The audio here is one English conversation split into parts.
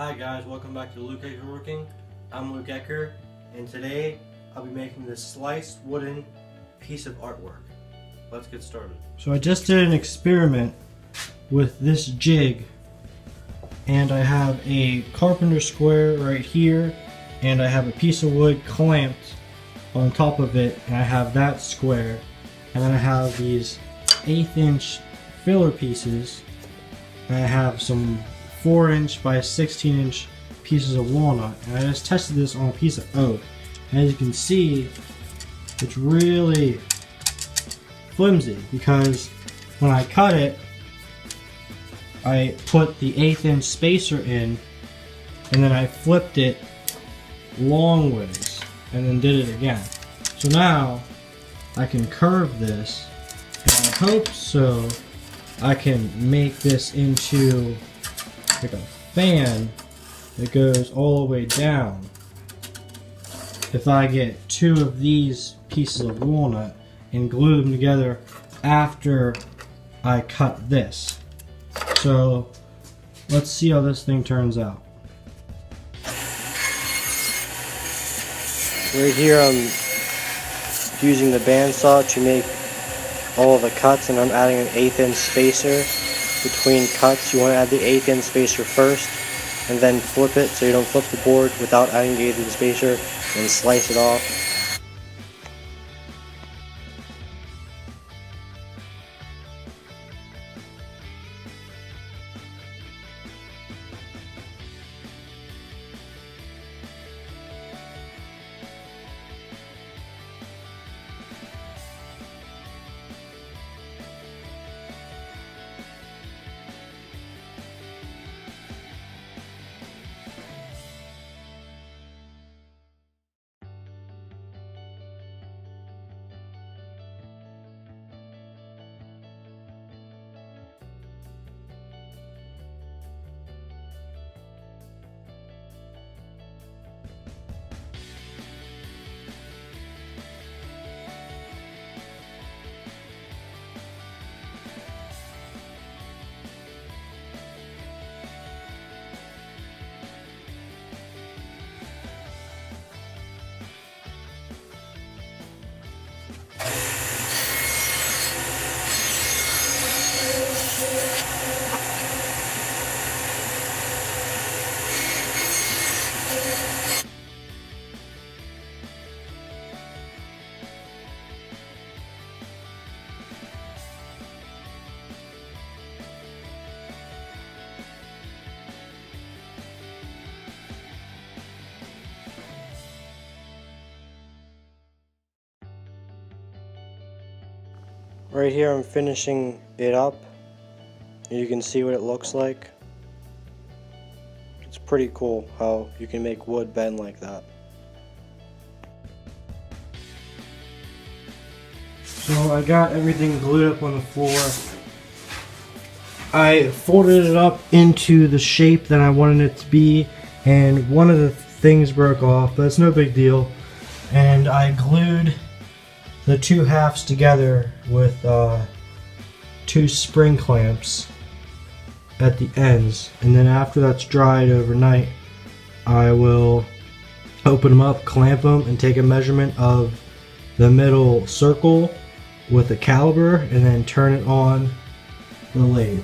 Hi guys, welcome back to Luke Ecker Working. I'm Luke Ecker, and today I'll be making this sliced wooden piece of artwork. Let's get started. So I just did an experiment with this jig, and I have a carpenter square right here, and I have a piece of wood clamped on top of it, and I have that square, and then I have these 1/8 inch filler pieces, and I have some 4-inch by 16-inch pieces of walnut, and I just tested this on a piece of oak. And as you can see, it's really flimsy because when I cut it, I put the 1/8 inch spacer in, and then I flipped it long ways, and then did it again. So now I can curve this, and I hope so I can make this into like a fan that goes all the way down if I get 2 of these pieces of walnut and glue them together after I cut this. So let's see how this thing turns out. Right here I'm using the bandsaw to make all of the cuts, and I'm adding an 1/8 inch spacer between cuts. You want to add the 1/8 inch spacer first and then flip it so you don't flip the board without adding the 1/8 inch spacer, and slice it off. Right here I'm finishing it up. You can see what it looks like. It's pretty cool how you can make wood bend like that. So I got everything glued up on the floor. I folded it up into the shape that I wanted it to be, and one of the things broke off, but it's no big deal. And I glued the 2 halves together with 2 spring clamps at the ends, and then after that's dried overnight, I will open them up, clamp them, and take a measurement of the middle circle with a caliper, and then turn it on the lathe.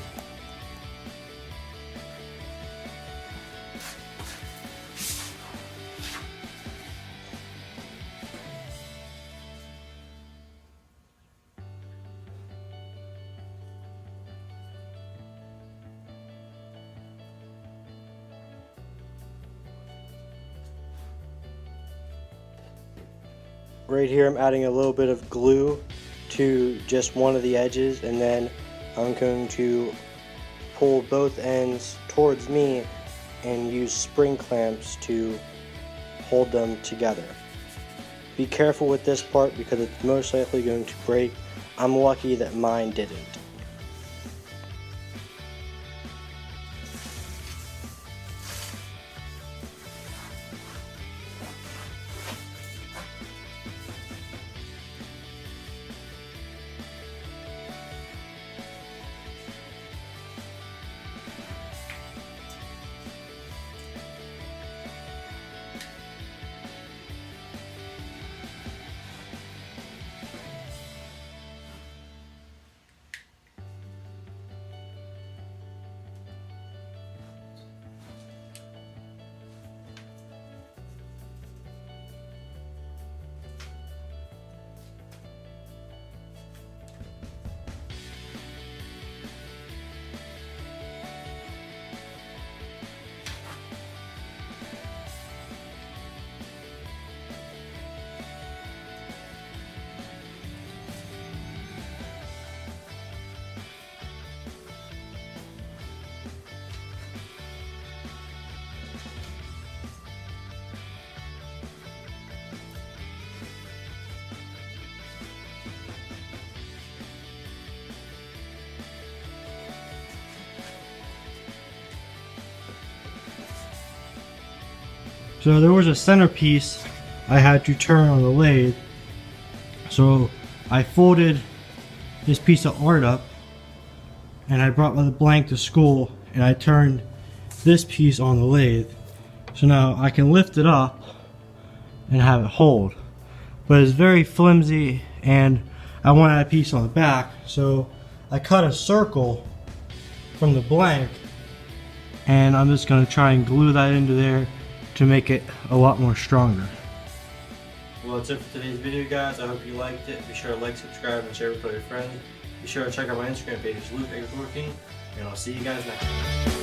Right here I'm adding a little bit of glue to just one of the edges, and then I'm going to pull both ends towards me and use spring clamps to hold them together. Be careful with this part because it's most likely going to break. I'm lucky that mine didn't. So there was a centerpiece I had to turn on the lathe. So I folded this piece of art up and I brought the blank to school and I turned this piece on the lathe. So now I can lift it up and have it hold. But it's very flimsy and I wanted a piece on the back. So I cut a circle from the blank and I'm just going to try and glue that into there to make it a lot more stronger. Well, that's it for today's video, guys. I hope you liked it. Be sure to like, subscribe, and share it with all your friends. Be sure to check out my Instagram page, Luke Eggers Woodworking, and I'll see you guys next time.